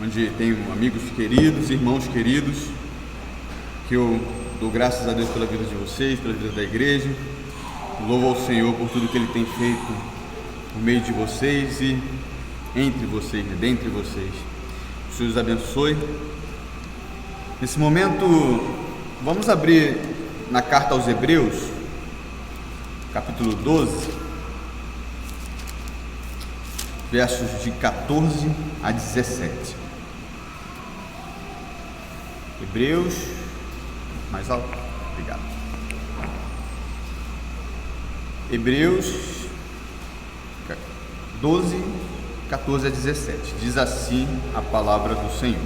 onde tenho amigos queridos, irmãos queridos, que eu dou graças a Deus pela vida de vocês, pela vida da igreja. Louvo ao Senhor por tudo que Ele tem feito no meio de vocês e entre vocês, dentre vocês. O Senhor os abençoe. Nesse momento, vamos abrir na carta aos Hebreus, capítulo 12, versos de 14 a 17. Hebreus, mais alto, obrigado. Hebreus 12, 14 a 17, diz assim a palavra do Senhor: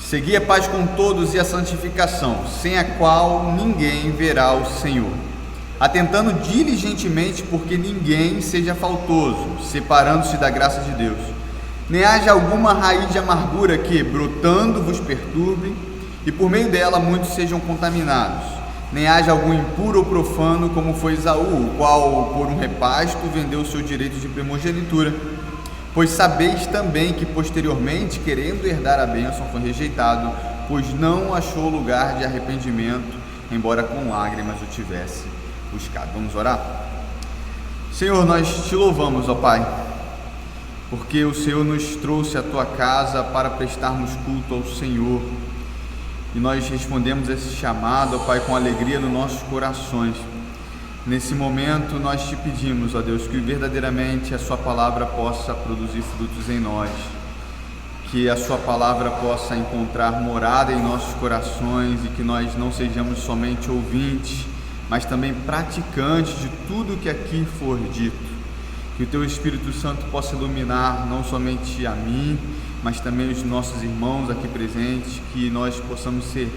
segui a paz com todos e a santificação, sem a qual ninguém verá o Senhor, atentando diligentemente porque ninguém seja faltoso, separando-se da graça de Deus, nem haja alguma raiz de amargura que, brotando, vos perturbe, e por meio dela muitos sejam contaminados, nem haja algum impuro ou profano, como foi Esaú, o qual, por um repasto, vendeu o seu direito de primogenitura. Pois sabeis também que posteriormente, querendo herdar a bênção, foi rejeitado, pois não achou lugar de arrependimento, embora com lágrimas o tivesse buscado. Vamos orar? Senhor, nós te louvamos, ó Pai, porque o Senhor nos trouxe à tua casa para prestarmos culto ao Senhor, e nós respondemos esse chamado, ó Pai, com alegria nos nossos corações. Nesse momento nós te pedimos, ó Deus, que verdadeiramente a sua palavra possa produzir frutos em nós, que a sua palavra possa encontrar morada em nossos corações e que nós não sejamos somente ouvintes, mas também praticantes de tudo que aqui for dito. Que o teu Espírito Santo possa iluminar não somente a mim, mas também os nossos irmãos aqui presentes, que nós possamos ser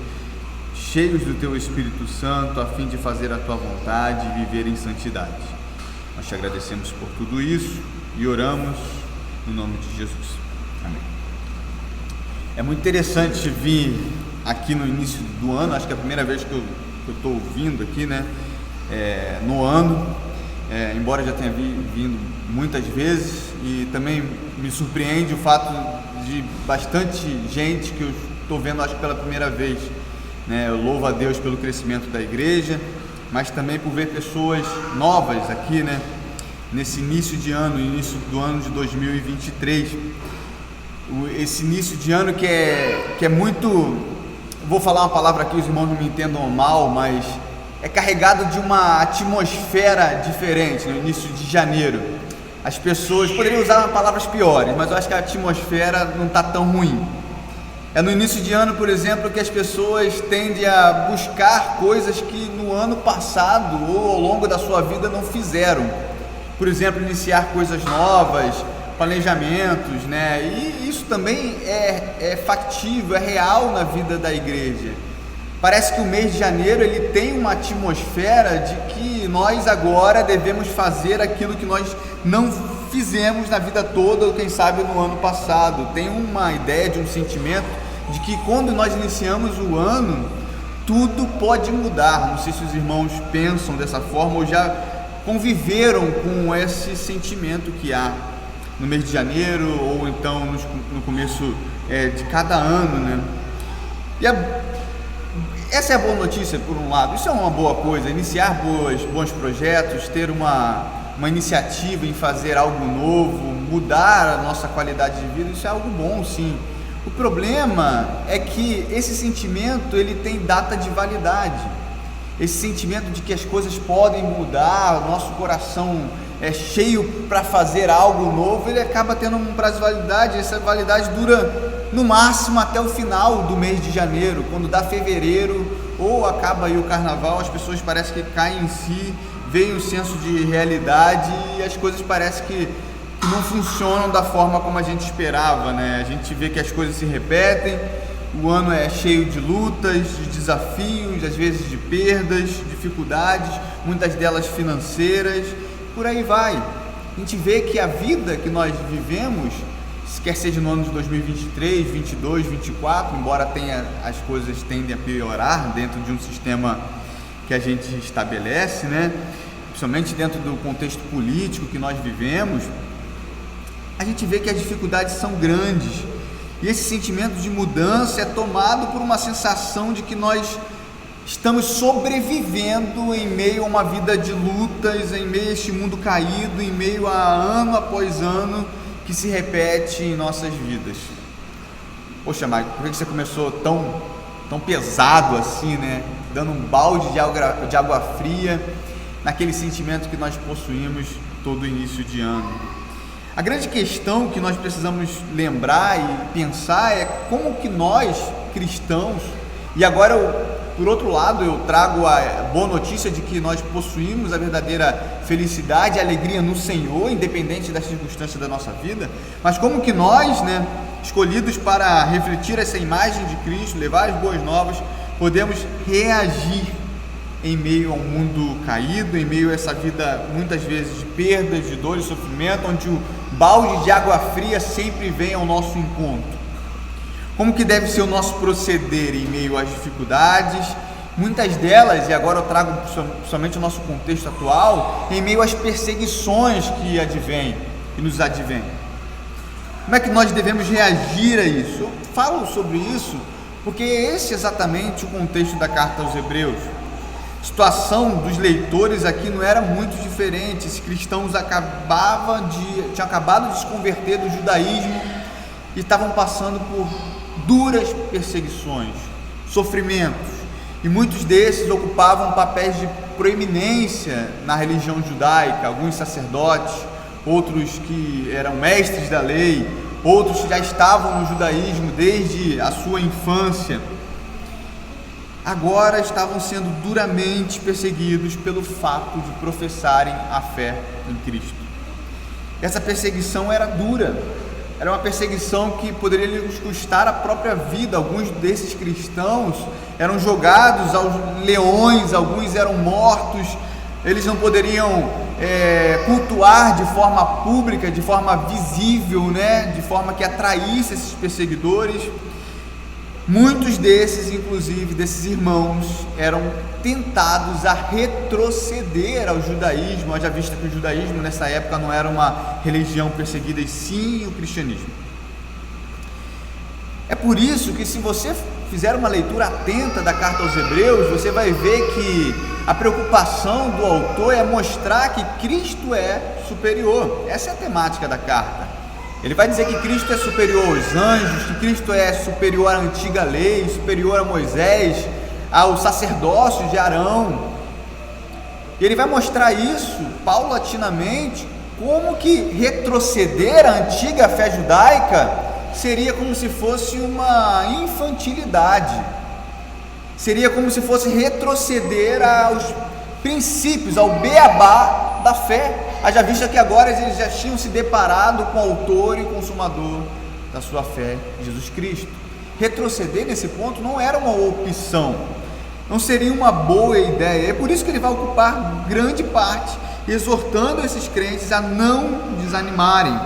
cheios do teu Espírito Santo, a fim de fazer a tua vontade e viver em santidade. Nós te agradecemos por tudo isso e oramos no nome de Jesus. Amém. É muito interessante vir aqui no início do ano, acho que é a primeira vez que eu estou vindo aqui, né? No ano, embora já tenha vindo muitas vezes, e também me surpreende o fato de bastante gente que eu estou vendo, acho que pela primeira vez. Eu louvo a Deus pelo crescimento da igreja, mas também por ver pessoas novas aqui, nesse início de ano, início do ano de 2023. Esse início de ano que é muito, vou falar uma palavra aqui, os irmãos não me entendam mal, mas é carregado de uma atmosfera diferente no início de janeiro. As pessoas poderiam usar palavras piores, mas eu acho que a atmosfera não está tão ruim. É no início de ano, por exemplo, que as pessoas tendem a buscar coisas que no ano passado ou ao longo da sua vida não fizeram. Por exemplo, iniciar coisas novas, planejamentos, E isso também é factível, é real na vida da igreja. Parece que o mês de janeiro ele tem uma atmosfera de que nós agora devemos fazer aquilo que nós não fizemos na vida toda, ou quem sabe no ano passado. Tem uma ideia de um sentimento de que quando nós iniciamos o ano, tudo pode mudar. Não sei se os irmãos pensam dessa forma ou já conviveram com esse sentimento que há no mês de janeiro, ou então no começo de cada ano, E essa é a boa notícia, por um lado. Isso é uma boa coisa, iniciar bons projetos, ter uma iniciativa em fazer algo novo, mudar a nossa qualidade de vida, isso é algo bom, sim. O problema é que esse sentimento ele tem data de validade. Esse sentimento de que as coisas podem mudar, o nosso coração é cheio para fazer algo novo, ele acaba tendo um prazo de validade. Essa validade dura no máximo até o final do mês de janeiro. Quando dá fevereiro ou acaba aí o carnaval, as pessoas parecem que caem em si, veio o senso de realidade e as coisas parecem que não funcionam da forma como a gente esperava, A gente vê que as coisas se repetem, o ano é cheio de lutas, de desafios, às vezes de perdas, dificuldades, muitas delas financeiras, por aí vai. A gente vê que a vida que nós vivemos, quer seja no ano de 2023, 22, 24, embora as coisas tendem a piorar dentro de um sistema que a gente estabelece, principalmente dentro do contexto político que nós vivemos, a gente vê que as dificuldades são grandes, e esse sentimento de mudança é tomado por uma sensação de que nós estamos sobrevivendo em meio a uma vida de lutas, em meio a este mundo caído, em meio a ano após ano que se repete em nossas vidas. Poxa, Marco, por que você começou tão pesado assim, né? Dando um balde de água fria naquele sentimento que nós possuímos todo início de ano. A grande questão que nós precisamos lembrar e pensar é como que nós, cristãos, e agora por outro lado eu trago a boa notícia de que nós possuímos a verdadeira felicidade e alegria no Senhor, independente das circunstâncias da nossa vida, mas como que nós, né, escolhidos para refletir essa imagem de Cristo, levar as boas novas, podemos reagir em meio a um mundo caído, em meio a essa vida muitas vezes de perdas, de dor e sofrimento, onde o balde de água fria sempre vem ao nosso encontro. Como que deve ser o nosso proceder em meio às dificuldades, muitas delas, e agora eu trago somente o nosso contexto atual, em meio às perseguições que nos advêm. Como é que nós devemos reagir a isso? Eu falo sobre isso porque esse é exatamente o contexto da carta aos Hebreus. A situação dos leitores aqui não era muito diferente. Esses cristãos tinham acabado de se converter do judaísmo e estavam passando por duras perseguições, sofrimentos, e muitos desses ocupavam papéis de proeminência na religião judaica, alguns sacerdotes, outros que eram mestres da lei, outros que já estavam no judaísmo desde a sua infância. Agora estavam sendo duramente perseguidos pelo fato de professarem a fé em Cristo. Essa perseguição era dura, era uma perseguição que poderia lhes custar a própria vida. Alguns desses cristãos eram jogados aos leões, alguns eram mortos, eles não poderiam cultuar de forma pública, de forma visível, né? De forma que atraísse esses perseguidores. Muitos desses, inclusive, desses irmãos, eram tentados a retroceder ao judaísmo, haja vista que o judaísmo nessa época não era uma religião perseguida, e sim o cristianismo. É por isso que, se você fizer uma leitura atenta da carta aos Hebreus, você vai ver que a preocupação do autor é mostrar que Cristo é superior. Essa é a temática da carta. Ele vai dizer que Cristo é superior aos anjos, que Cristo é superior à antiga lei, superior a Moisés, ao sacerdócio de Arão. E ele vai mostrar isso paulatinamente, como que retroceder à antiga fé judaica seria como se fosse uma infantilidade, seria como se fosse retroceder aos princípios, ao beabá da fé. Haja vista que agora eles já tinham se deparado com o autor e consumador da sua fé, Jesus Cristo. Retroceder nesse ponto não era uma opção, não seria uma boa ideia. É por isso que ele vai ocupar grande parte, exortando esses crentes a não desanimarem.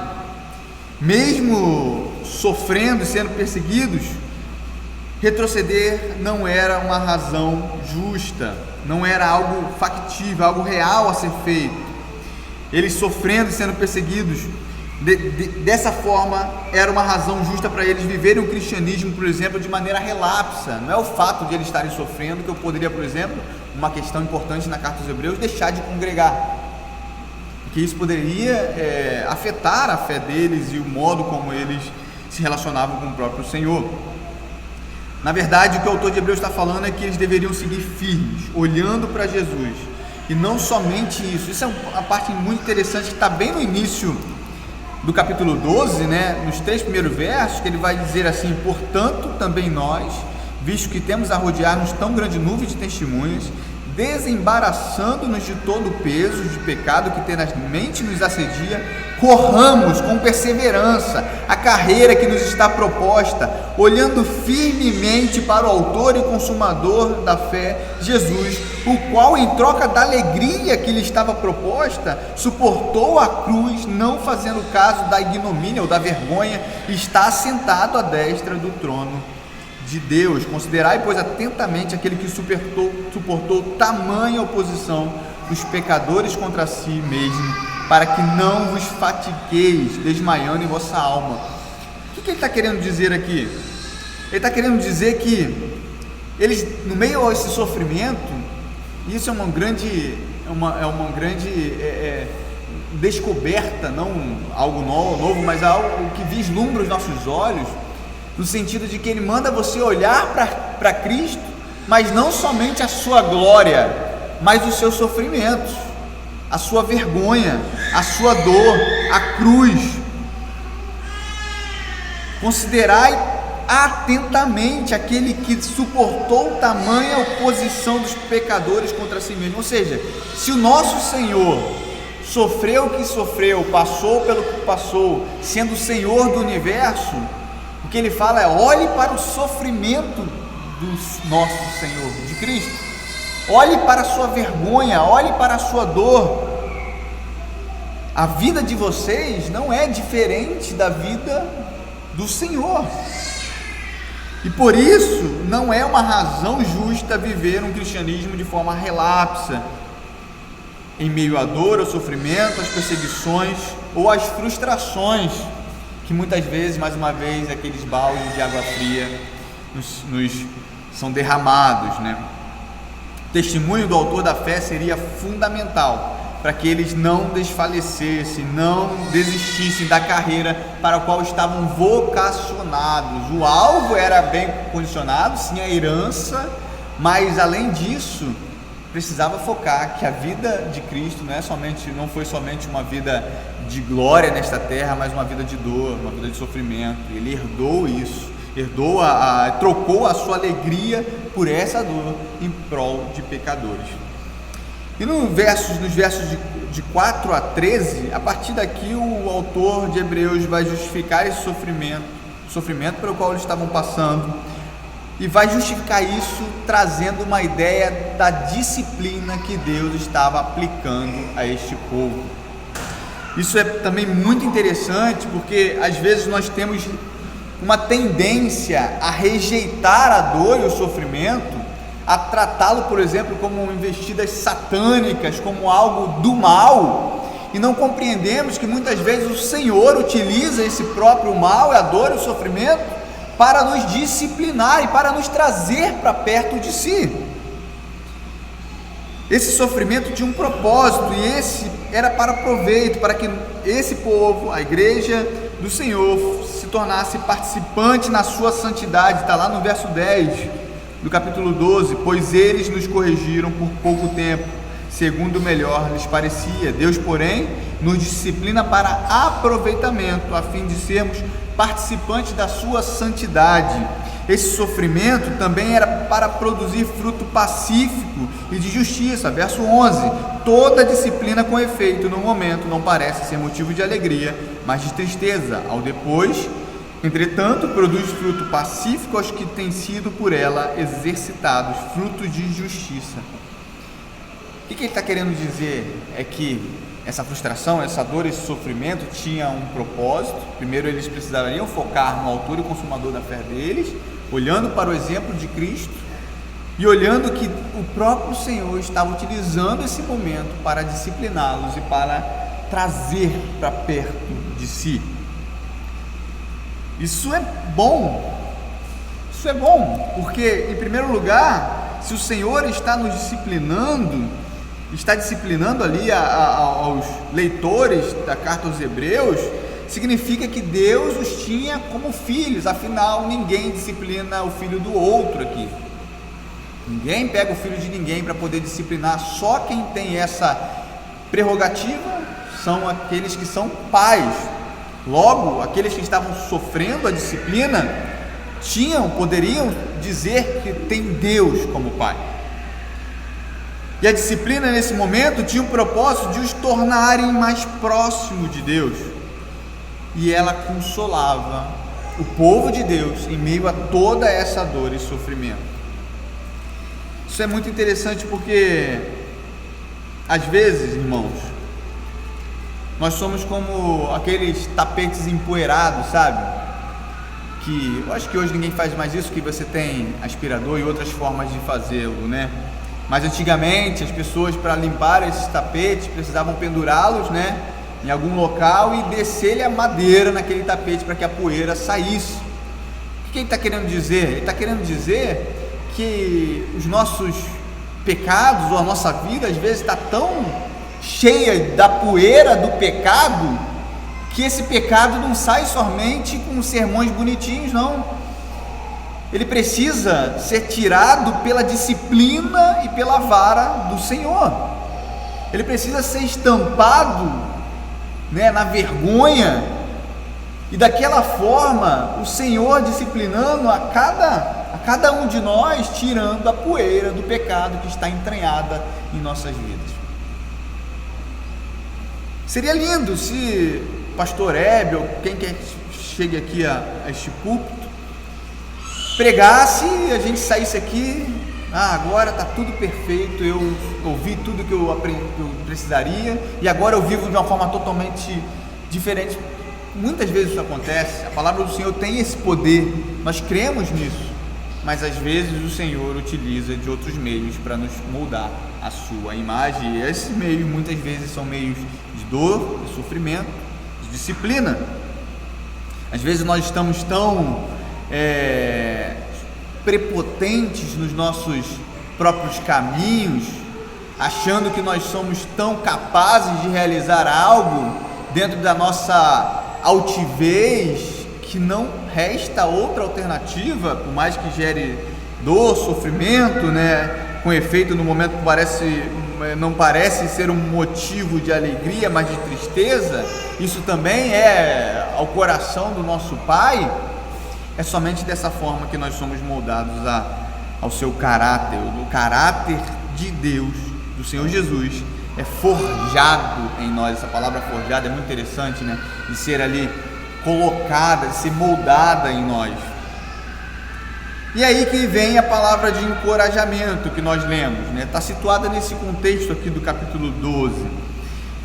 Mesmo sofrendo e sendo perseguidos, retroceder não era uma razão justa, não era algo factível, algo real a ser feito. Eles sofrendo e sendo perseguidos, dessa forma, era uma razão justa para eles viverem o cristianismo, por exemplo, de maneira relapsa. Não é o fato de eles estarem sofrendo que eu poderia, por exemplo, uma questão importante na carta aos Hebreus, deixar de congregar, porque isso poderia afetar a fé deles e o modo como eles se relacionavam com o próprio Senhor. Na verdade, o que o autor de Hebreus está falando é que eles deveriam seguir firmes, olhando para Jesus. E não somente isso. Isso é uma parte muito interessante que está bem no início do capítulo 12, né? Nos 3 primeiros versos, que ele vai dizer assim: portanto, também nós, visto que temos a rodear-nos tão grande nuvem de testemunhas, desembaraçando-nos de todo o peso de pecado que tenazmente nos assedia, corramos com perseverança a carreira que nos está proposta, olhando firmemente para o autor e consumador da fé, Jesus, o qual, em troca da alegria que lhe estava proposta, suportou a cruz, não fazendo caso da ignomínia ou da vergonha, e está assentado à destra do trono de Deus. Considerai, pois, atentamente aquele que suportou tamanha oposição os pecadores contra si mesmo, para que não vos fatigueis, desmaiando em vossa alma. O que ele está querendo dizer aqui? Ele está querendo dizer que eles, no meio a esse sofrimento, e isso é uma grande descoberta, não algo novo, mas algo que vislumbra os nossos olhos, no sentido de que ele manda você olhar para Cristo, mas não somente a sua glória, mas os seus sofrimentos, a sua vergonha, a sua dor, a cruz. Considerai atentamente aquele que suportou tamanha oposição dos pecadores contra si mesmo. Ou seja, se o nosso Senhor sofreu o que sofreu, passou pelo que passou, sendo o Senhor do universo, o que ele fala é: olhe para o sofrimento do nosso Senhor, de Cristo, olhe para a sua vergonha, olhe para a sua dor. A vida de vocês não é diferente da vida do Senhor, e por isso não é uma razão justa viver um cristianismo de forma relapsa, em meio à dor, ao sofrimento, às perseguições ou às frustrações, que muitas vezes, mais uma vez, aqueles baldes de água fria nos são derramados, né? O testemunho do autor da fé seria fundamental para que eles não desfalecessem, não desistissem da carreira para a qual estavam vocacionados. O alvo era bem condicionado, sim, a herança, mas além disso, precisava focar que a vida de Cristo não foi somente uma vida de glória nesta terra, mas uma vida de dor, uma vida de sofrimento. Ele herdou isso, trocou a sua alegria por essa dor em prol de pecadores. E nos versos de 4 a 13, a partir daqui o autor de Hebreus vai justificar esse sofrimento pelo qual eles estavam passando, e vai justificar isso trazendo uma ideia da disciplina que Deus estava aplicando a este povo. Isso é também muito interessante, porque às vezes nós temos uma tendência a rejeitar a dor e o sofrimento, a tratá-lo, por exemplo, como investidas satânicas, como algo do mal, e não compreendemos que muitas vezes o Senhor utiliza esse próprio mal, a dor e o sofrimento, para nos disciplinar e para nos trazer para perto de si. Esse sofrimento tinha um propósito, e esse era para proveito, para que esse povo, a igreja do Senhor, se tornasse participante na sua santidade. Está lá no verso 10 do capítulo 12: pois eles nos corrigiram por pouco tempo, segundo o melhor lhes parecia. Deus, porém, nos disciplina para aproveitamento, a fim de sermos participantes da sua santidade. Esse sofrimento também era para produzir fruto pacífico e de justiça. Verso 11: toda disciplina com efeito no momento não parece ser motivo de alegria, mas de tristeza ao depois. Entretanto, produz fruto pacífico aos que têm sido por ela exercitados, fruto de justiça. O que ele está querendo dizer é que essa frustração, essa dor, esse sofrimento tinha um propósito. Primeiro, eles precisariam focar no autor e consumador da fé deles, olhando para o exemplo de Cristo e olhando que o próprio Senhor estava utilizando esse momento para discipliná-los e para trazer para perto de si. Isso é bom, porque, em primeiro lugar, se o Senhor está nos disciplinando, está disciplinando ali aos leitores da carta aos Hebreus, significa que Deus os tinha como filhos. Afinal, ninguém disciplina o filho do outro aqui, ninguém pega o filho de ninguém para poder disciplinar. Só quem tem essa prerrogativa são aqueles que são pais. Logo, aqueles que estavam sofrendo a disciplina poderiam dizer que tem Deus como pai. E a disciplina nesse momento tinha o propósito de os tornarem mais próximos de Deus, e ela consolava o povo de Deus em meio a toda essa dor e sofrimento. Isso é muito interessante, porque às vezes, irmãos, nós somos como aqueles tapetes empoeirados, sabe? Que eu acho que hoje ninguém faz mais isso, que você tem aspirador e outras formas de fazê-lo, né? Mas antigamente as pessoas, para limpar esses tapetes, precisavam pendurá-los, né, em algum local e descer-lhe a madeira naquele tapete para que a poeira saísse. O que ele está querendo dizer? Ele está querendo dizer que os nossos pecados, ou a nossa vida, às vezes está tão cheia da poeira do pecado, que esse pecado não sai somente com sermões bonitinhos, não. Ele precisa ser tirado pela disciplina e pela vara do Senhor. Ele precisa ser estampado, né, na vergonha, e daquela forma o Senhor disciplinando a cada um de nós, tirando a poeira do pecado que está entranhada em nossas vidas. Seria lindo se o pastor Hebe, ou quem quer que chegue aqui a este púlpito, pregasse e a gente saísse aqui, agora está tudo perfeito, eu ouvi tudo que eu precisaria e agora eu vivo de uma forma totalmente diferente. Muitas vezes isso acontece, a palavra do Senhor tem esse poder, nós cremos nisso, mas às vezes o Senhor utiliza de outros meios para nos moldar a sua imagem, e esses meios muitas vezes são meios de dor, de sofrimento, de disciplina. Às vezes nós estamos tão prepotentes nos nossos próprios caminhos, achando que nós somos tão capazes de realizar algo dentro da nossa altivez, que não resta outra alternativa, por mais que gere dor, sofrimento, né, com efeito no momento que não parece ser um motivo de alegria, mas de tristeza. Isso também é ao coração do nosso Pai. É somente dessa forma que nós somos moldados ao seu caráter, o caráter de Deus, do Senhor Jesus, é forjado em nós. Essa palavra forjada é muito interessante, né? De ser ali colocada, de ser moldada em nós. E aí que vem a palavra de encorajamento que nós lemos, né? Está situada nesse contexto aqui do capítulo 12,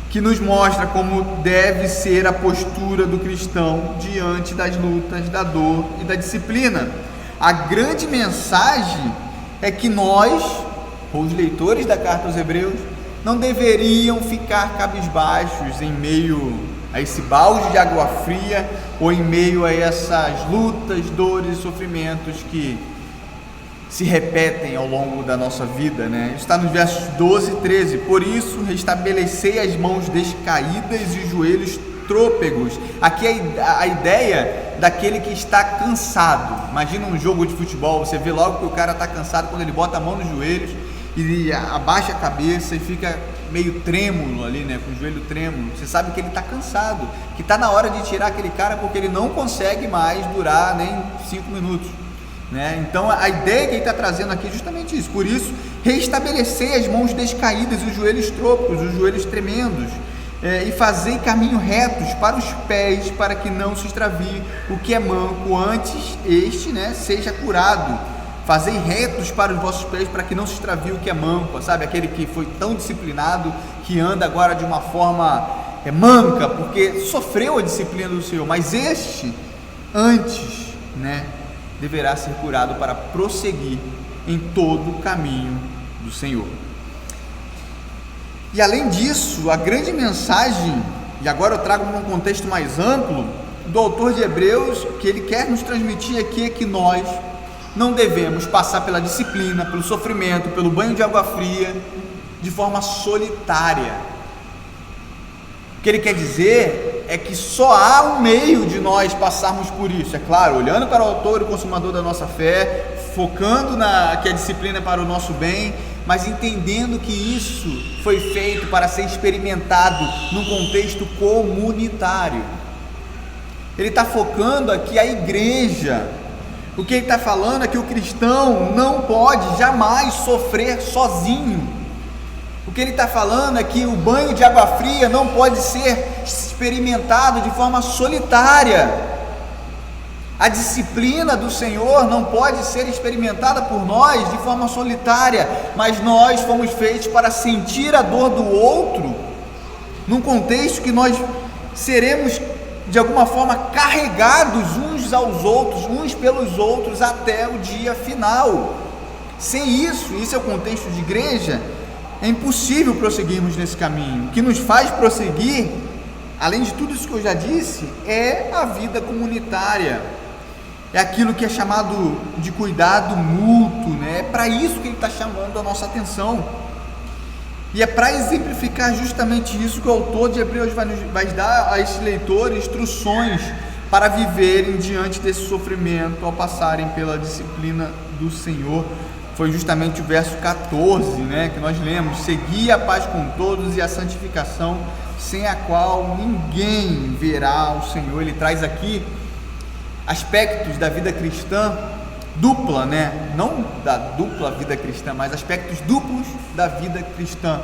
que nos mostra como deve ser a postura do cristão diante das lutas, da dor e da disciplina. A grande mensagem é que nós, os leitores da carta aos Hebreus, não deveriam ficar cabisbaixos em meio a esse balde de água fria ou em meio a essas lutas, dores e sofrimentos que se repetem ao longo da nossa vida, né? Está nos versos 12 e 13. Por isso, restabelecei as mãos descaídas e os joelhos trôpegos. Aqui a ideia daquele que está cansado. Imagina um jogo de futebol, você vê logo que o cara está cansado quando ele bota a mão nos joelhos e abaixa a cabeça e fica meio trêmulo ali, né, com o joelho trêmulo. Você sabe que ele está cansado, que está na hora de tirar aquele cara, porque ele não consegue mais durar nem 5 minutos, né? Então a ideia que ele está trazendo aqui é justamente isso. Por isso, restabelecer as mãos descaídas e os joelhos trôpegos, os joelhos tremendos, e fazei caminho retos para os pés, para que não se extravie o que é manco, antes este, né, seja curado. Fazei retos para os vossos pés, para que não se extravie o que é manco, sabe? Aquele que foi tão disciplinado, que anda agora de uma forma manca, porque sofreu a disciplina do Senhor, mas este, antes, né, deverá ser curado para prosseguir em todo o caminho do Senhor. E além disso, a grande mensagem, e agora eu trago num contexto mais amplo, do autor de Hebreus, que ele quer nos transmitir aqui é que nós não devemos passar pela disciplina, pelo sofrimento, pelo banho de água fria, de forma solitária. O que ele quer dizer é que só há um meio de nós passarmos por isso, é claro, olhando para o autor e consumador da nossa fé, focando que a disciplina é para o nosso bem, mas entendendo que isso foi feito para ser experimentado num contexto comunitário. Ele está focando aqui a igreja. O que ele está falando é que o cristão não pode jamais sofrer sozinho. O que ele está falando é que o banho de água fria não pode ser experimentado de forma solitária. A disciplina do Senhor não pode ser experimentada por nós de forma solitária, mas nós fomos feitos para sentir a dor do outro, num contexto que nós seremos de alguma forma carregados uns aos outros, uns pelos outros, até o dia final. Sem isso, isso é o contexto de igreja, é impossível prosseguirmos nesse caminho. O que nos faz prosseguir, além de tudo isso que eu já disse, é a vida comunitária. É aquilo que é chamado de cuidado mútuo, né? É para isso que ele está chamando a nossa atenção. E é para exemplificar justamente isso que o autor de Hebreus vai dar a esses leitores instruções para viverem diante desse sofrimento ao passarem pela disciplina do Senhor. Foi justamente o verso 14, né, que nós lemos: segui a paz com todos e a santificação, sem a qual ninguém verá o Senhor. Ele traz aqui aspectos da vida cristã dupla, né? Não da dupla vida cristã, mas aspectos duplos da vida cristã.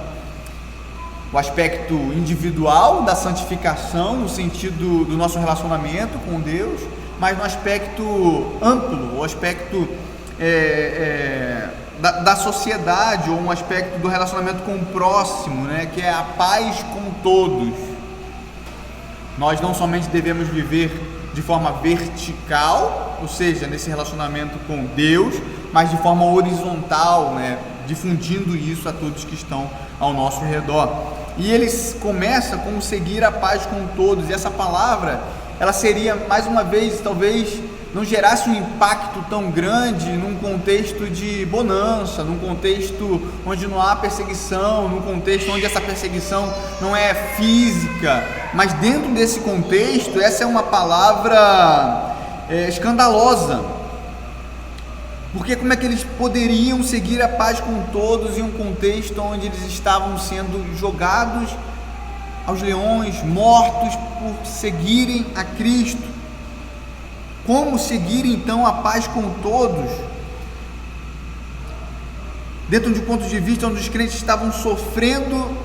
O aspecto individual da santificação, no sentido do nosso relacionamento com Deus, mas no aspecto amplo, o aspecto da sociedade, ou um aspecto do relacionamento com o próximo, né? Que é a paz com todos. Nós não somente devemos viver de forma vertical, ou seja, nesse relacionamento com Deus, mas de forma horizontal, né? Difundindo isso a todos que estão ao nosso redor. E eles começam com seguir a paz com todos, e essa palavra, ela seria, mais uma vez, talvez não gerasse um impacto tão grande num contexto de bonança, num contexto onde não há perseguição, num contexto onde essa perseguição não é física, mas dentro desse contexto, essa é uma palavra escandalosa, porque como é que eles poderiam seguir a paz com todos em um contexto onde eles estavam sendo jogados aos leões, mortos por seguirem a Cristo? Como seguir então a paz com todos? Dentro de um ponto de vista onde os crentes estavam sofrendo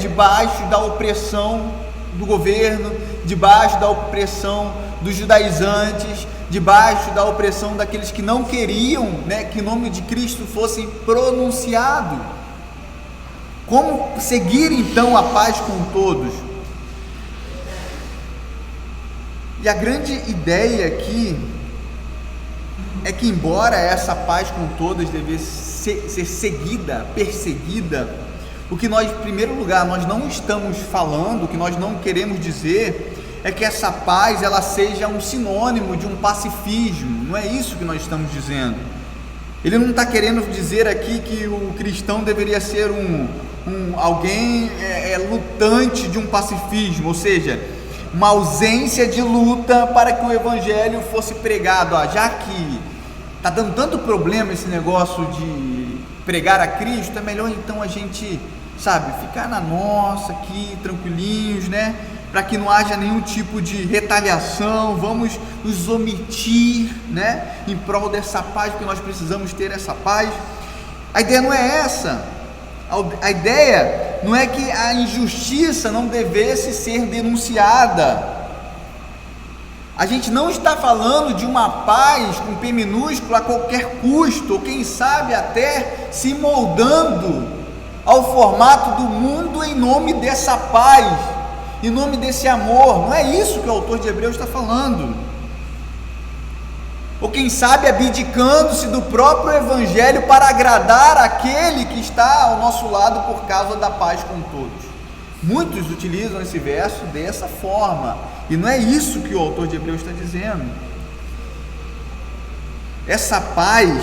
debaixo da opressão do governo, debaixo da opressão dos judaizantes, debaixo da opressão daqueles que não queriam, né, que o nome de Cristo fosse pronunciado. Como seguir então a paz com todos? E a grande ideia aqui é que, embora essa paz com todos devesse ser seguida, perseguida, o que nós, em primeiro lugar, nós não estamos falando, o que nós não queremos dizer é que essa paz ela seja um sinônimo de um pacifismo. Não é isso que nós estamos dizendo. Ele não está querendo dizer aqui que o cristão deveria ser alguém lutante de um pacifismo, ou seja, uma ausência de luta para que o evangelho fosse pregado. Já que está dando tanto problema esse negócio de pregar a Cristo, é melhor então a gente, ficar na nossa aqui, tranquilinhos, né? Para que não haja nenhum tipo de retaliação, vamos nos omitir, né? Em prol dessa paz, porque nós precisamos ter essa paz. A ideia não é essa. A ideia não é que a injustiça não devesse ser denunciada. A gente não está falando de uma paz com P minúsculo a qualquer custo, ou quem sabe até se moldando ao formato do mundo em nome dessa paz, em nome desse amor. Não é isso que o autor de Hebreus está falando. Ou quem sabe abdicando-se do próprio evangelho para agradar aquele que está ao nosso lado por causa da paz com todos. Muitos utilizam esse verso dessa forma, e não é isso que o autor de Hebreus está dizendo. Essa paz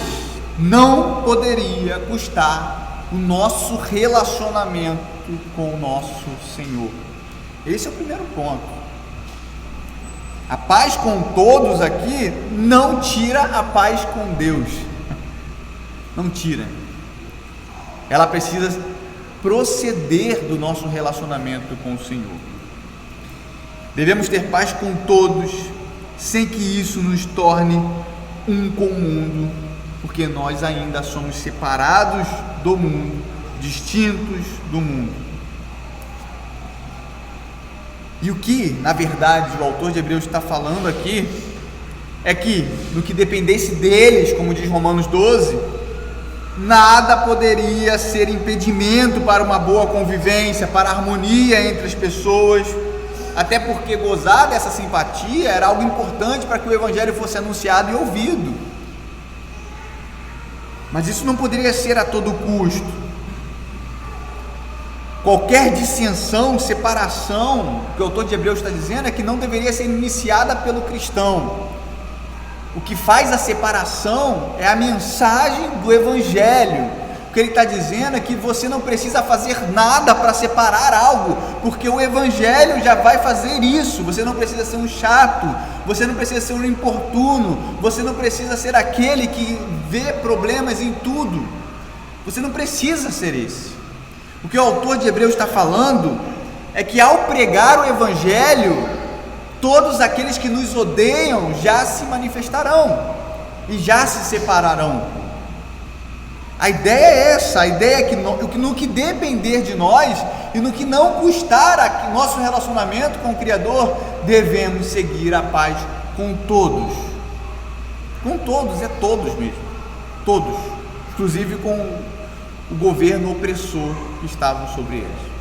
não poderia custar o nosso relacionamento com o nosso Senhor. Esse é o primeiro ponto. A paz com todos aqui não tira a paz com Deus. Não tira. Ela precisa proceder do nosso relacionamento com o Senhor. Devemos ter paz com todos, sem que isso nos torne um com o mundo, porque nós ainda somos separados do mundo, distintos do mundo. E o que, na verdade, o autor de Hebreus está falando aqui, é que, no que dependesse deles, como diz Romanos 12, nada poderia ser impedimento para uma boa convivência, para a harmonia entre as pessoas, até porque gozar dessa simpatia era algo importante para que o evangelho fosse anunciado e ouvido. Mas isso não poderia ser a todo custo. Qualquer dissensão, separação, que o autor de Hebreus está dizendo, é que não deveria ser iniciada pelo cristão. O que faz a separação é a mensagem do Evangelho. O que ele está dizendo é que você não precisa fazer nada para separar algo, porque o Evangelho já vai fazer isso. Você não precisa ser um chato, você não precisa ser um importuno, você não precisa ser aquele que vê problemas em tudo. Você não precisa ser esse. O que o autor de Hebreus está falando é que ao pregar o Evangelho, todos aqueles que nos odeiam já se manifestarão e já se separarão. A ideia é essa, a ideia é que no que depender de nós e no que não custar nosso relacionamento com o Criador, devemos seguir a paz com todos. Com todos, é todos mesmo, todos, inclusive com o governo opressor que estavam sobre eles.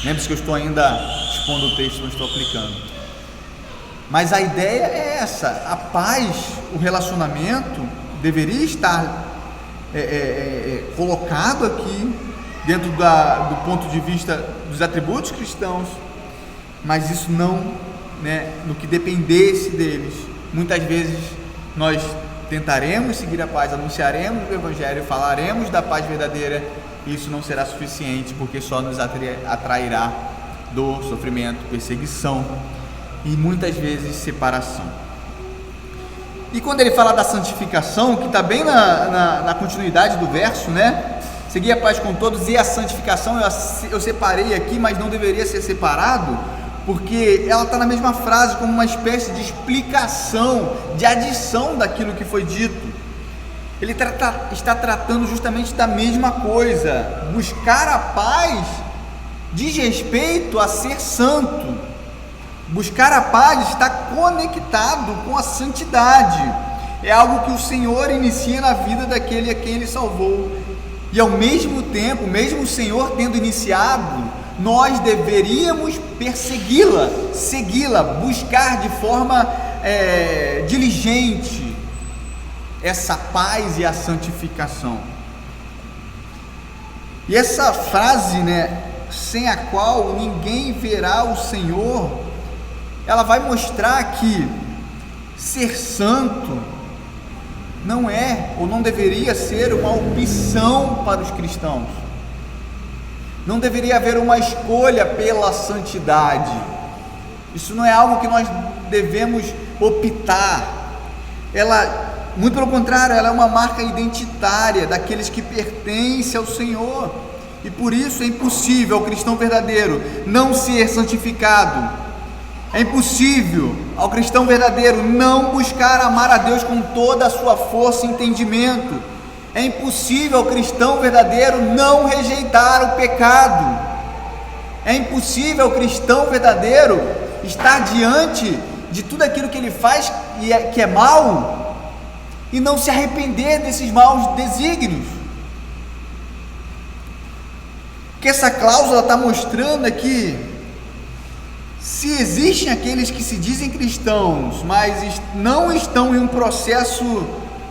Lembre-se que eu estou ainda expondo o texto, não estou aplicando. Mas a ideia é essa, a paz, o relacionamento deveria estar colocado aqui dentro do ponto de vista dos atributos cristãos, mas isso não, no que dependesse deles. Muitas vezes nós tentaremos seguir a paz, anunciaremos o Evangelho, falaremos da paz verdadeira, e isso não será suficiente, porque só nos atrairá dor, sofrimento, perseguição e muitas vezes separação. E quando ele fala da santificação, que está bem na continuidade do verso, seguir a paz com todos e a santificação, eu separei aqui, mas não deveria ser separado, porque ela está na mesma frase, como uma espécie de explicação, de adição daquilo que foi dito. Ele está tratando justamente da mesma coisa. Buscar a paz diz respeito a ser santo. Buscar a paz está conectado com a santidade. É algo que o Senhor inicia na vida daquele a quem Ele salvou. E ao mesmo tempo, mesmo o Senhor tendo iniciado, nós deveríamos persegui-la, segui-la, buscar de forma diligente essa paz e a santificação. E essa frase, sem a qual ninguém verá o Senhor, ela vai mostrar que ser santo não é ou não deveria ser uma opção para os cristãos. Não deveria haver uma escolha pela santidade. Isso não é algo que nós devemos optar. Ela, muito pelo contrário, ela é uma marca identitária daqueles que pertencem ao Senhor. E por isso é impossível ao cristão verdadeiro não ser santificado. É impossível ao cristão verdadeiro não buscar amar a Deus com toda a sua força e entendimento. É impossível ao cristão verdadeiro não rejeitar o pecado. É impossível ao cristão verdadeiro estar diante de tudo aquilo que ele faz que é mal e não se arrepender desses maus desígnios. O que essa cláusula está mostrando é que se existem aqueles que se dizem cristãos, mas não estão em um processo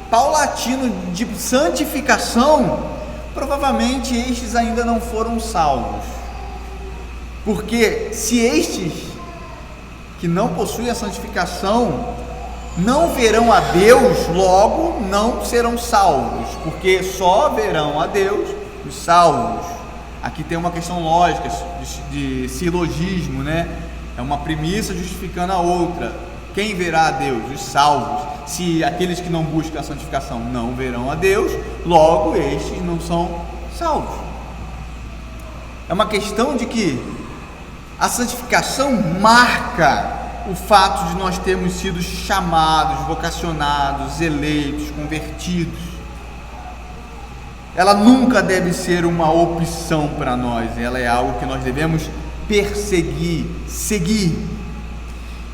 paulatino de santificação, provavelmente estes ainda não foram salvos. Porque se estes que não possuem a santificação não verão a Deus, logo não serão salvos, porque só verão a Deus os salvos. Aqui tem uma questão lógica de silogismo, É uma premissa justificando a outra. Quem verá a Deus? Os salvos. Se aqueles que não buscam a santificação não verão a Deus, logo estes não são salvos. É uma questão de que a santificação marca o fato de nós termos sido chamados, vocacionados, eleitos, convertidos. Ela nunca deve ser uma opção para nós, ela é algo que nós devemos perseguir, seguir.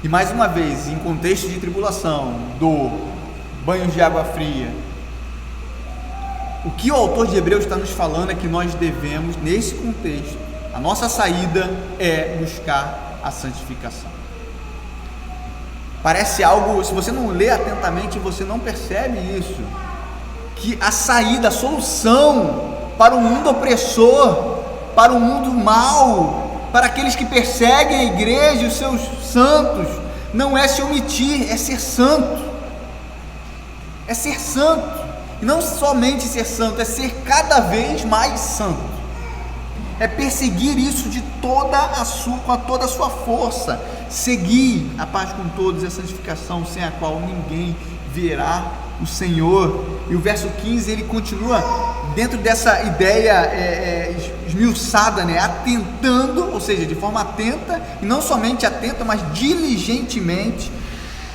E mais uma vez, em contexto de tribulação, dor, banhos de água fria, o que o autor de Hebreus está nos falando é que nós devemos, nesse contexto, a nossa saída é buscar a santificação. Parece algo, se você não lê atentamente, você não percebe isso, que a saída, a solução para o mundo opressor, para o mundo mau, para aqueles que perseguem a igreja e os seus santos, não é se omitir, é ser santo. É ser santo. E não somente ser santo, é ser cada vez mais santo. É perseguir isso de com toda a sua força. Seguir a paz com todos e a santificação, sem a qual ninguém verá o Senhor. E o verso 15 ele continua dentro dessa ideia esmiuçada, né? Atentando, ou seja, de forma atenta, e não somente atenta, mas diligentemente,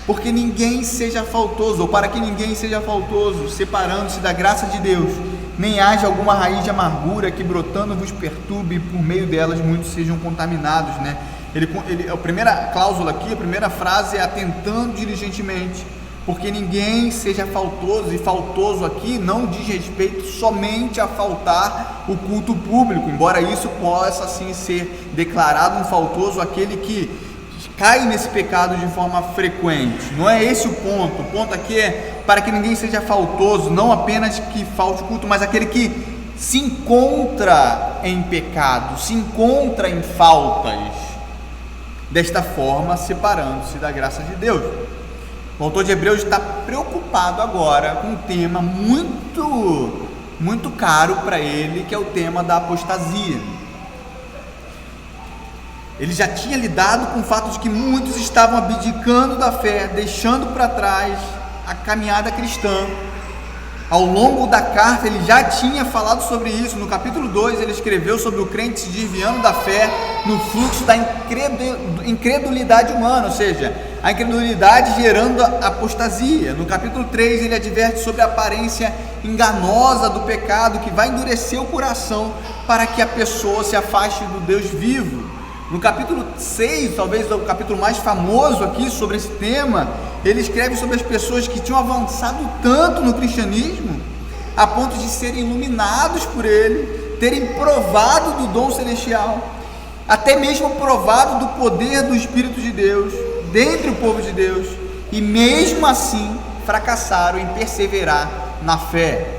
porque ninguém seja faltoso, ou para que ninguém seja faltoso, separando-se da graça de Deus, nem haja alguma raiz de amargura que brotando vos perturbe, e por meio delas muitos sejam contaminados, né? A primeira cláusula aqui, a primeira frase é atentando diligentemente, porque ninguém seja faltoso, e faltoso aqui não diz respeito somente a faltar o culto público, embora isso possa sim ser declarado um faltoso aquele que cai nesse pecado de forma frequente. Não é esse o ponto aqui é para que ninguém seja faltoso, não apenas que falte culto, mas aquele que se encontra em pecado, se encontra em faltas, desta forma separando-se da graça de Deus. O autor de Hebreus está preocupado agora com um tema muito caro para ele, que é o tema da apostasia. Ele já tinha lidado com o fato de que muitos estavam abdicando da fé, deixando para trás a caminhada cristã. Ao longo da carta ele já tinha falado sobre isso. No capítulo 2 ele escreveu sobre o crente se desviando da fé no fluxo da incredulidade humana, ou seja, a incredulidade gerando a apostasia. No capítulo 3 ele adverte sobre a aparência enganosa do pecado que vai endurecer o coração para que a pessoa se afaste do Deus vivo. No capítulo 6, talvez o capítulo mais famoso aqui sobre esse tema, ele escreve sobre as pessoas que tinham avançado tanto no cristianismo, a ponto de serem iluminados por ele, terem provado do dom celestial, até mesmo provado do poder do Espírito de Deus, dentre o povo de Deus, e mesmo assim fracassaram em perseverar na fé.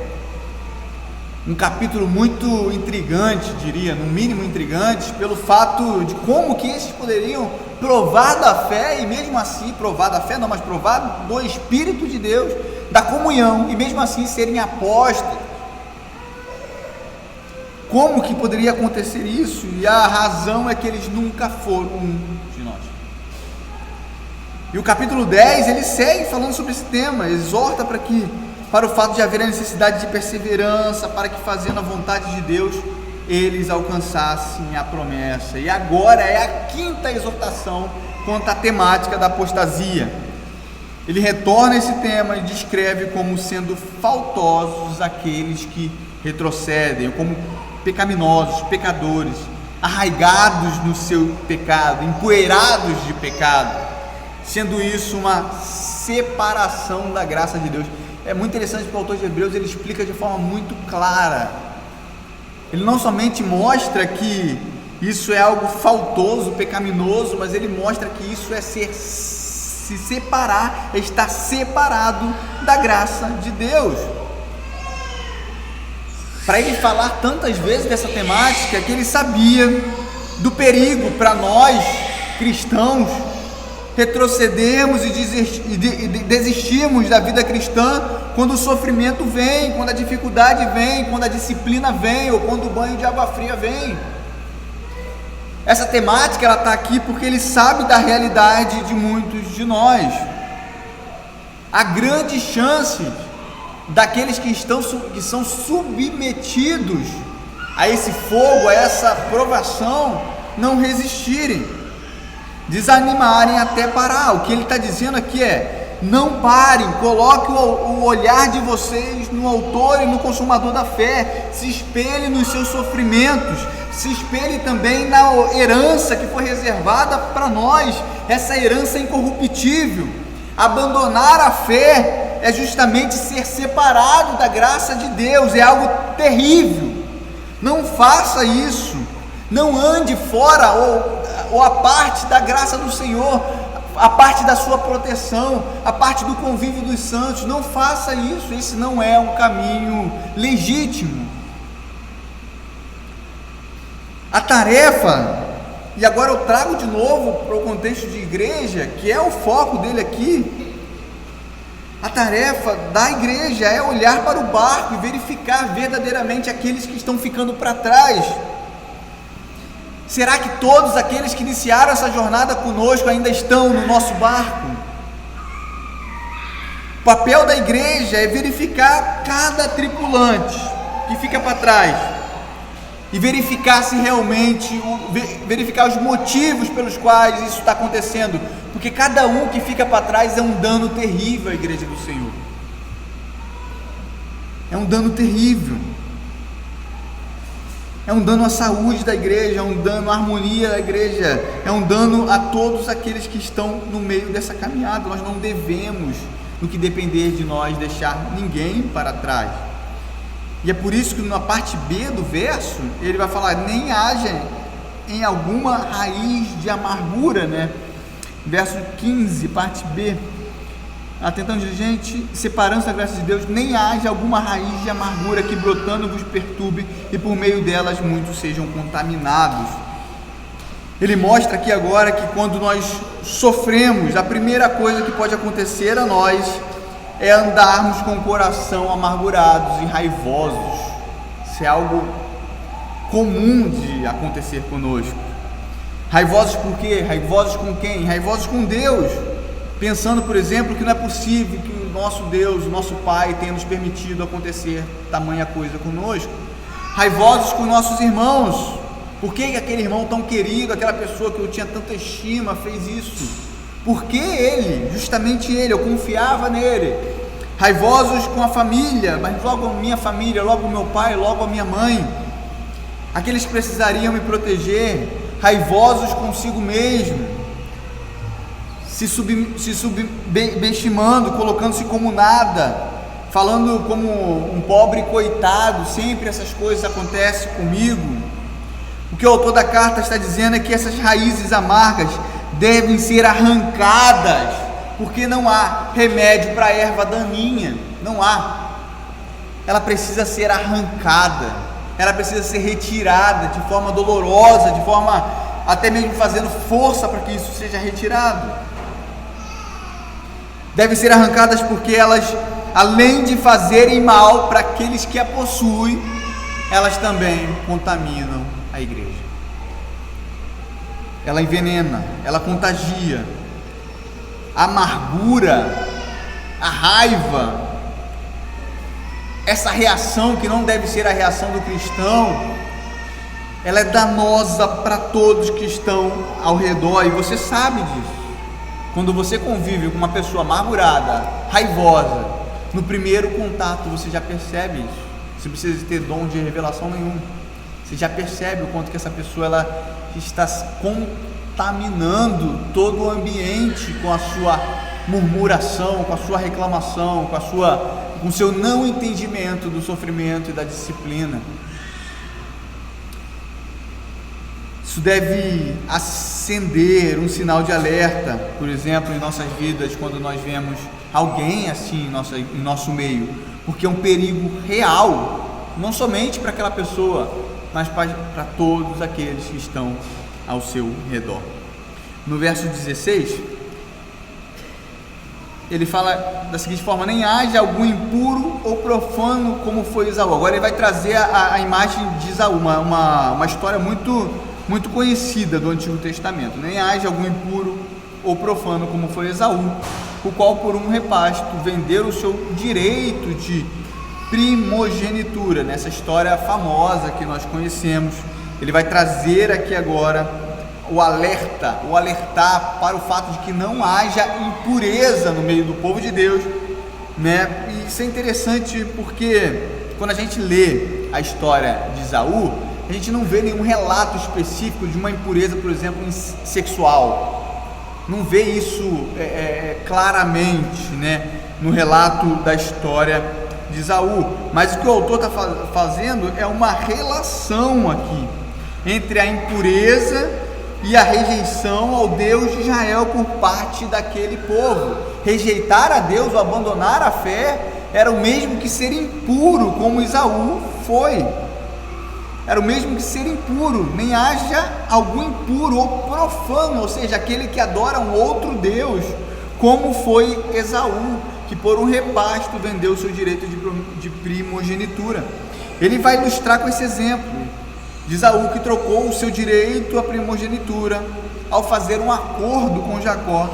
Um capítulo muito intrigante, diria, no mínimo intrigante, pelo fato de como que esses poderiam provar da fé, e mesmo assim, provar da fé não, mas provar do Espírito de Deus, da comunhão, e mesmo assim serem apóstolos. Como que poderia acontecer isso? E a razão é que eles nunca foram um de nós. E o capítulo 10, ele segue falando sobre esse tema, exorta para o fato de haver a necessidade de perseverança, para que fazendo a vontade de Deus, eles alcançassem a promessa. E agora é a quinta exortação quanto à temática da apostasia. Ele retorna esse tema e descreve como sendo faltosos aqueles que retrocedem, como pecaminosos, pecadores, arraigados no seu pecado, empoeirados de pecado, sendo isso uma separação da graça de Deus. É muito interessante porque o autor de Hebreus ele explica de forma muito clara. Ele não somente mostra que isso é algo faltoso, pecaminoso, mas ele mostra que isso é se separar, é estar separado da graça de Deus. Para ele falar tantas vezes dessa temática, que ele sabia do perigo para nós cristãos retrocedermos e desistirmos da vida cristã quando o sofrimento vem, quando a dificuldade vem, quando a disciplina vem, ou quando o banho de água fria vem. Essa temática ela está aqui porque ele sabe da realidade de muitos de nós. Há grande chance daqueles que são submetidos a esse fogo, a essa provação, não resistirem, desanimarem até parar. O que ele está dizendo aqui é: não parem, coloque o olhar de vocês no autor e no consumador da fé, se espelhe nos seus sofrimentos, se espelhe também na herança que foi reservada para nós, essa herança incorruptível. Abandonar a fé é justamente ser separado da graça de Deus, é algo terrível. Não faça isso, não ande fora ou a parte da graça do Senhor. a parte da sua proteção, a parte do convívio dos santos. Não faça isso, esse não é um caminho legítimo. A tarefa, e agora eu trago de novo para o contexto de igreja, que é o foco dele aqui, a tarefa da igreja é olhar para o barco e verificar verdadeiramente aqueles que estão ficando para trás. Será que todos aqueles que iniciaram essa jornada conosco ainda estão no nosso barco? O papel da igreja é verificar cada tripulante que fica para trás e verificar se realmente, verificar os motivos pelos quais isso está acontecendo, porque cada um que fica para trás é um dano terrível à igreja do Senhor. É um dano terrível. É um dano à saúde da igreja, é um dano à harmonia da igreja, é um dano a todos aqueles que estão no meio dessa caminhada. Nós não devemos, no que depender de nós, deixar ninguém para trás. E é por isso que na parte B do verso, ele vai falar, nem haja em alguma raiz de amargura, né? Verso 15, parte B, atentando diligente, separando-se da graça de Deus, nem haja alguma raiz de amargura que brotando vos perturbe, e por meio delas muitos sejam contaminados. Ele mostra aqui agora que quando nós sofremos, a primeira coisa que pode acontecer a nós é andarmos com o coração amargurados e raivosos. Isso é algo comum de acontecer conosco. Raivosos por quê? Raivosos com quem? Raivosos com Deus, pensando, por exemplo, que não é possível que o nosso Deus, o nosso Pai, tenha nos permitido acontecer tamanha coisa conosco. Raivosos com nossos irmãos. Por que aquele irmão tão querido, aquela pessoa que eu tinha tanta estima, fez isso? Por que ele? Justamente ele, eu confiava nele. Raivosos com a família, mas logo a minha família, logo o meu pai, logo a minha mãe, aqueles que precisariam me proteger. Raivosos consigo mesmo, se subestimando, colocando-se como nada, falando como um pobre coitado. Sempre essas coisas acontecem comigo. O que o autor da carta está dizendo é que essas raízes amargas devem ser arrancadas, porque não há remédio para a erva daninha, não há. Ela precisa ser arrancada, ela precisa ser retirada de forma dolorosa, de forma até mesmo fazendo força para que isso seja retirado. Devem ser arrancadas porque elas, além de fazerem mal para aqueles que a possuem, elas também contaminam a igreja. Ela envenena, ela contagia. A amargura, a raiva, essa reação que não deve ser a reação do cristão, ela é danosa para todos que estão ao redor, e você sabe disso. Quando você convive com uma pessoa amargurada, raivosa, no primeiro contato você já percebe isso. Você precisa ter dom de revelação nenhum. Você já percebe o quanto que essa pessoa ela está contaminando todo o ambiente com a sua murmuração, com a sua reclamação, com o seu não entendimento do sofrimento e da disciplina. Isso deve acender um sinal de alerta, por exemplo, em nossas vidas, quando nós vemos alguém assim em nosso meio, porque é um perigo real, não somente para aquela pessoa, mas para todos aqueles que estão ao seu redor. No verso 16, ele fala da seguinte forma: nem haja algum impuro ou profano como foi Esaú. Agora ele vai trazer a imagem de Esaú, uma história muito conhecida do Antigo Testamento. Nem haja algum impuro ou profano como foi Esaú, o qual por um repasto vendeu o seu direito de primogenitura. Nessa história famosa que nós conhecemos, ele vai trazer aqui agora o alertar para o fato de que não haja impureza no meio do povo de Deus, né? E isso é interessante porque quando a gente lê a história de Esaú, a gente não vê nenhum relato específico de uma impureza, por exemplo, sexual. Não vê isso claramente, né, no relato da história de Esaú. Mas o que o autor está fazendo é uma relação aqui entre a impureza e a rejeição ao Deus de Israel por parte daquele povo. Rejeitar a Deus ou abandonar a fé era o mesmo que ser impuro, como Esaú foi. Era o mesmo que ser impuro, nem haja algum impuro ou profano, ou seja, aquele que adora um outro Deus, como foi Esaú, que por um repasto vendeu o seu direito de primogenitura. Ele vai ilustrar com esse exemplo de Esaú, que trocou o seu direito à primogenitura ao fazer um acordo com Jacó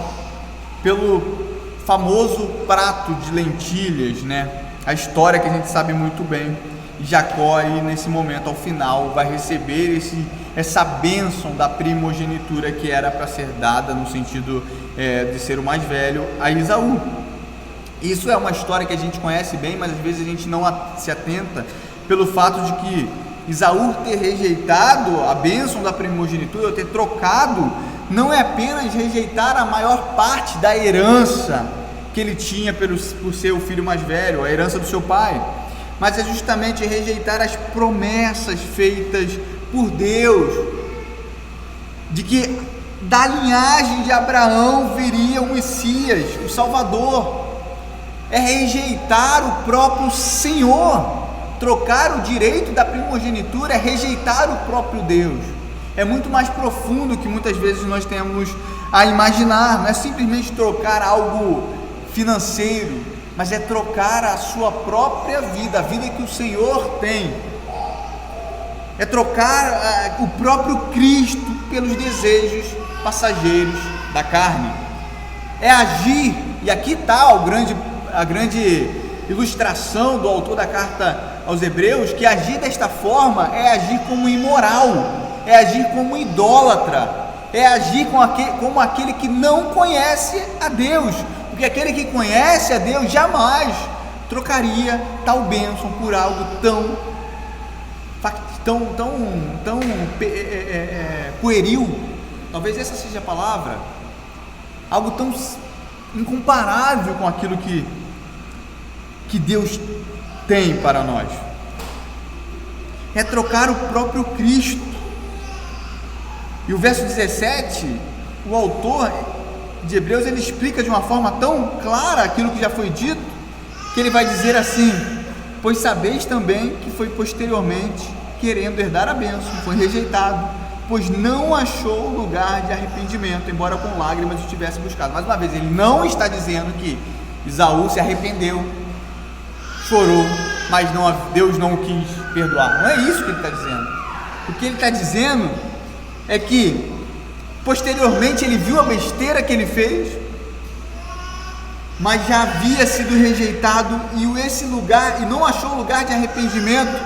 pelo famoso prato de lentilhas, né? A história que a gente sabe muito bem. E Jacó aí nesse momento, ao final, vai receber essa bênção da primogenitura que era para ser dada no sentido de ser o mais velho a Esaú. Isso é uma história que a gente conhece bem, mas às vezes a gente não se atenta pelo fato de que Esaú ter rejeitado a bênção da primogenitura, ou ter trocado, não é apenas rejeitar a maior parte da herança que ele tinha por ser o filho mais velho, a herança do seu pai, mas é justamente rejeitar as promessas feitas por Deus, de que da linhagem de Abraão viria o Messias, o Salvador. É rejeitar o próprio Senhor. Trocar o direito da primogenitura é rejeitar o próprio Deus. É muito mais profundo que muitas vezes nós temos a imaginar. Não é simplesmente trocar algo financeiro, mas é trocar a sua própria vida, a vida que o Senhor tem. É trocar o próprio Cristo pelos desejos passageiros da carne. É agir, e aqui está a grande ilustração do autor da carta aos Hebreus, que agir desta forma é agir como imoral, é agir como idólatra, é agir como aquele que não conhece a Deus, porque aquele que conhece a Deus jamais trocaria tal bênção por algo tão pueril, talvez essa seja a palavra, algo tão incomparável com aquilo que Deus tem para nós. É trocar o próprio Cristo. E o verso 17, o autor de Hebreus, ele explica de uma forma tão clara aquilo que já foi dito, que ele vai dizer assim: pois sabeis também que foi posteriormente, querendo herdar a bênção, foi rejeitado, pois não achou lugar de arrependimento, embora com lágrimas o tivesse buscado. Mais uma vez, ele não está dizendo que Esaú se arrependeu, chorou, mas Deus não o quis perdoar. Não é isso que ele está dizendo. O que ele está dizendo é que posteriormente ele viu a besteira que ele fez, mas já havia sido rejeitado e não achou lugar de arrependimento,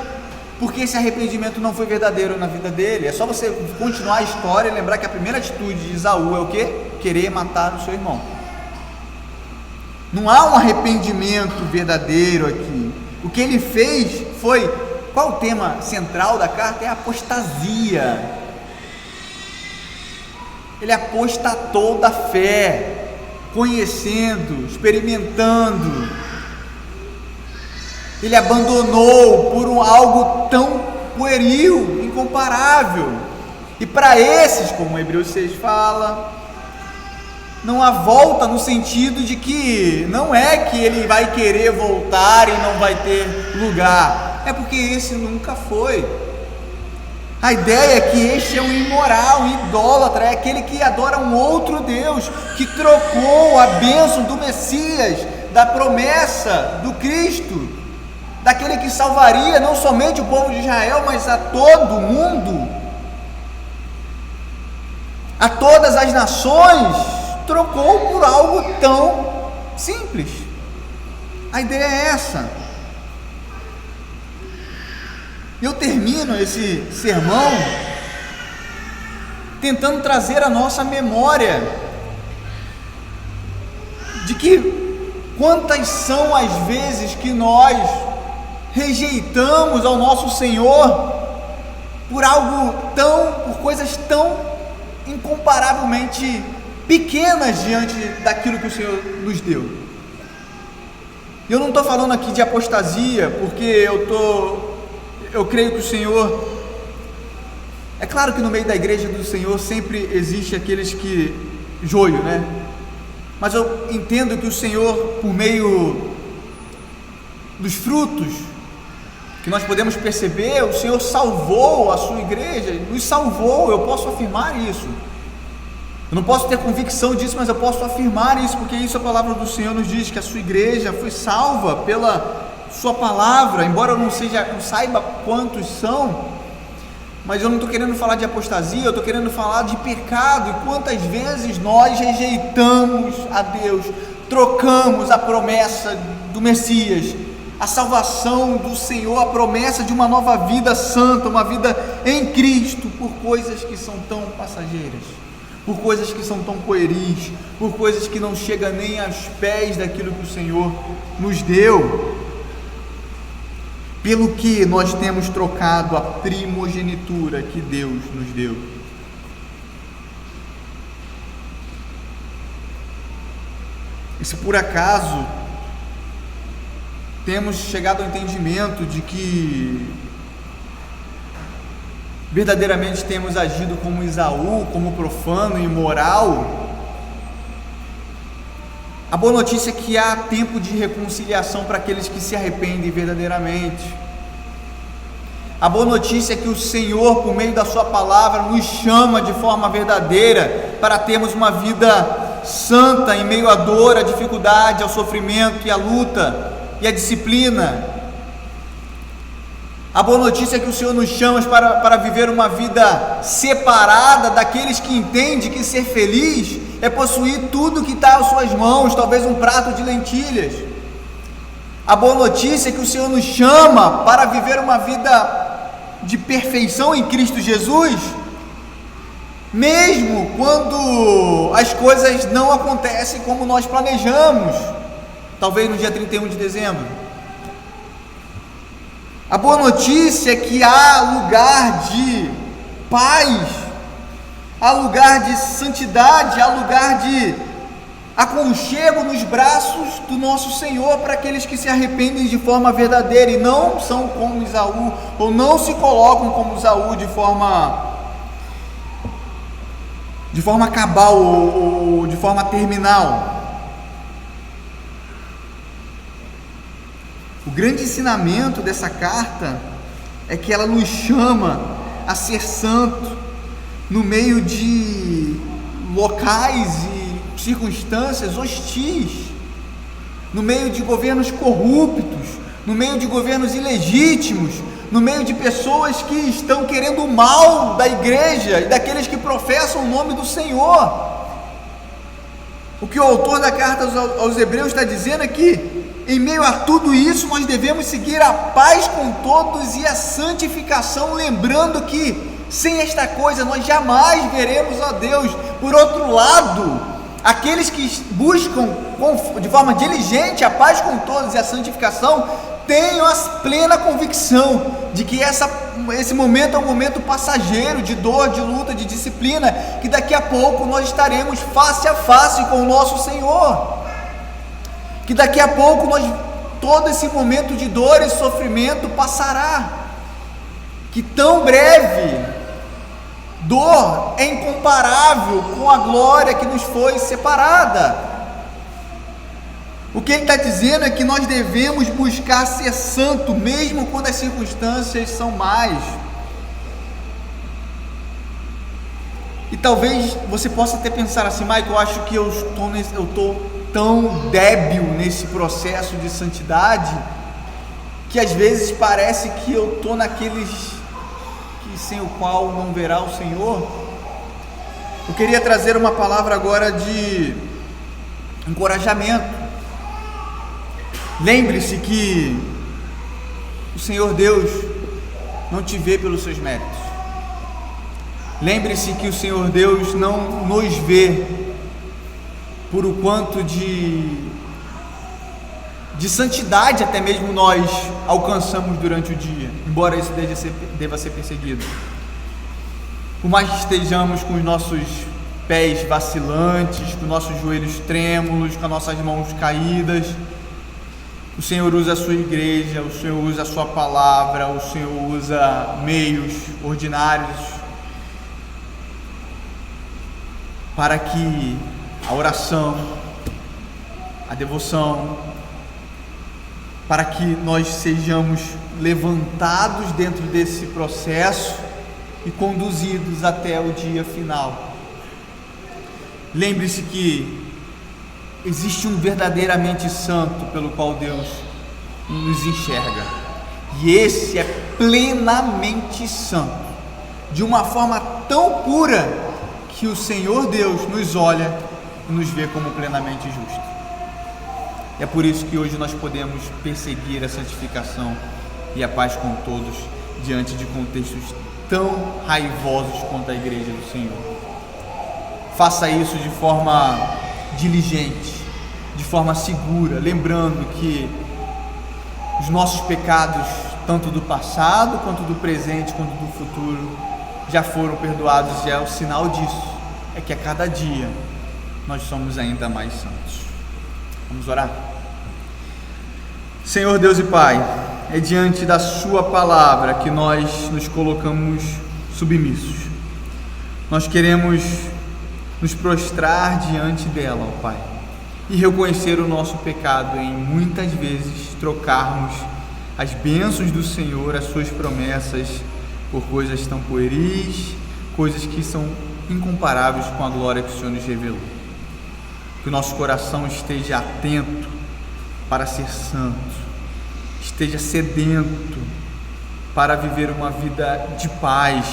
porque esse arrependimento não foi verdadeiro na vida dele. É só você continuar a história e lembrar que a primeira atitude de Esaú é o quê? Querer matar o seu irmão. Não há um arrependimento verdadeiro aqui. O que ele fez foi, qual o tema central da carta? É a apostasia. Ele apostatou da fé, conhecendo, experimentando. Ele abandonou por algo tão pueril, incomparável. E para esses, como Hebreus 6 fala, não há volta, no sentido de que não é que ele vai querer voltar e não vai ter lugar, é porque esse nunca foi. A ideia é que este é um imoral, um idólatra, é aquele que adora um outro Deus, que trocou a bênção do Messias, da promessa do Cristo, daquele que salvaria não somente o povo de Israel, mas a todo mundo, a todas as nações, trocou por algo tão simples. A ideia é essa. Eu termino esse sermão tentando trazer à nossa memória de que quantas são as vezes que nós rejeitamos ao nosso Senhor por coisas tão incomparavelmente pequenas diante daquilo que o Senhor nos deu. Eu não estou falando aqui de apostasia, porque eu creio que o Senhor É claro que no meio da igreja do Senhor sempre existe aqueles que joio, né? Mas eu entendo que o Senhor, por meio dos frutos que nós podemos perceber, o Senhor salvou a sua igreja, nos salvou, eu posso afirmar isso. Eu não posso ter convicção disso, mas eu posso afirmar isso, porque isso a palavra do Senhor nos diz, que a sua igreja foi salva pela sua palavra, embora eu não saiba quantos são, mas eu não estou querendo falar de apostasia, eu estou querendo falar de pecado, e quantas vezes nós rejeitamos a Deus, trocamos a promessa do Messias, a salvação do Senhor, a promessa de uma nova vida santa, uma vida em Cristo, por coisas que são tão passageiras, por coisas que são tão pueris, por coisas que não chegam nem aos pés daquilo que o Senhor nos deu. Pelo que nós temos trocado a primogenitura que Deus nos deu. E se por acaso temos chegado ao entendimento de que verdadeiramente temos agido como Esaú, como profano e imoral, a boa notícia é que há tempo de reconciliação para aqueles que se arrependem verdadeiramente. A boa notícia é que o Senhor, por meio da sua palavra, nos chama de forma verdadeira para termos uma vida santa em meio à dor, à dificuldade, ao sofrimento e à luta e à disciplina. A boa notícia é que o Senhor nos chama para viver uma vida separada daqueles que entendem que ser feliz é possuir tudo que está às suas mãos, talvez um prato de lentilhas. A boa notícia é que o Senhor nos chama para viver uma vida de perfeição em Cristo Jesus, mesmo quando as coisas não acontecem como nós planejamos, talvez no dia 31 de dezembro. A boa notícia é que há lugar de paz, há lugar de santidade, há lugar de aconchego nos braços do nosso Senhor para aqueles que se arrependem de forma verdadeira e não são como Esaú, ou não se colocam como Esaú de forma cabal ou de forma terminal. O grande ensinamento dessa carta é que ela nos chama a ser santo no meio de locais e circunstâncias hostis, no meio de governos corruptos, no meio de governos ilegítimos, no meio de pessoas que estão querendo o mal da igreja e daqueles que professam o nome do Senhor. O que o autor da carta aos Hebreus está dizendo é que em meio a tudo isso nós devemos seguir a paz com todos e a santificação, lembrando que sem esta coisa nós jamais veremos a Deus. Por outro lado, aqueles que buscam de forma diligente a paz com todos e a santificação, tenham a plena convicção de que esse momento é um momento passageiro, de dor, de luta, de disciplina, que daqui a pouco nós estaremos face a face com o nosso Senhor, que daqui a pouco todo esse momento de dor e sofrimento passará, que tão breve dor é incomparável com a glória que nos foi separada. O que ele está dizendo é que nós devemos buscar ser santo, mesmo quando as circunstâncias são más. E talvez você possa até pensar assim: Michael, eu acho que eu estou tão débil nesse processo de santidade, que às vezes parece que eu estou naqueles que sem o qual não verá o Senhor. Eu queria trazer uma palavra agora de encorajamento. Lembre-se que o Senhor Deus não te vê pelos seus méritos. Lembre-se que o Senhor Deus não nos vê por o quanto de santidade até mesmo nós alcançamos durante o dia, embora isso deva ser perseguido. Por mais que estejamos com os nossos pés vacilantes, com nossos joelhos trêmulos, com as nossas mãos caídas, o Senhor usa a sua igreja, o Senhor usa a sua palavra, o Senhor usa meios ordinários para que a oração, a devoção, para que nós sejamos levantados dentro desse processo e conduzidos até o dia final. Lembre-se que existe um verdadeiramente santo pelo qual Deus nos enxerga, e esse é plenamente santo, de uma forma tão pura que o Senhor Deus nos olha e nos vê como plenamente justo. É por isso que hoje nós podemos perseguir a santificação e a paz com todos diante de contextos tão raivosos quanto a igreja do Senhor. Faça isso de forma diligente, de forma segura, lembrando que os nossos pecados, tanto do passado, quanto do presente, quanto do futuro, já foram perdoados, e é o sinal disso, é que a cada dia nós somos ainda mais santos. Vamos orar? Senhor Deus e Pai, é diante da Sua palavra que nós nos colocamos submissos. Nós queremos nos prostrar diante dela, ó Pai, e reconhecer o nosso pecado em muitas vezes trocarmos as bênçãos do Senhor, as Suas promessas, por coisas tão pueris, coisas que são incomparáveis com a glória que o Senhor nos revelou. Que o nosso coração esteja atento para ser santo, esteja sedento para viver uma vida de paz,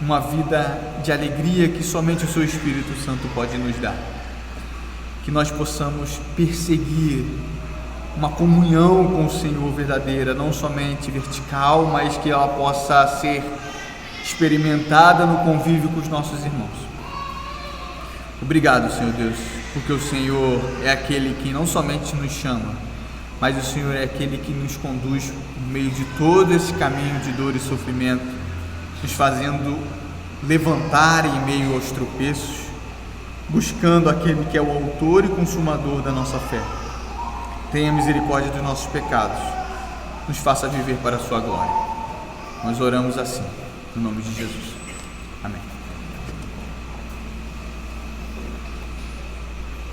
uma vida de alegria que somente o Seu Espírito Santo pode nos dar. Que nós possamos perseguir uma comunhão com o Senhor verdadeira, não somente vertical, mas que ela possa ser experimentada no convívio com os nossos irmãos. Obrigado, Senhor Deus, porque o Senhor é aquele que não somente nos chama, mas o Senhor é aquele que nos conduz no meio de todo esse caminho de dor e sofrimento, nos fazendo levantar em meio aos tropeços, buscando aquele que é o autor e consumador da nossa fé. Tenha misericórdia dos nossos pecados, nos faça viver para a Sua glória. Nós oramos assim, no nome de Jesus. Amém.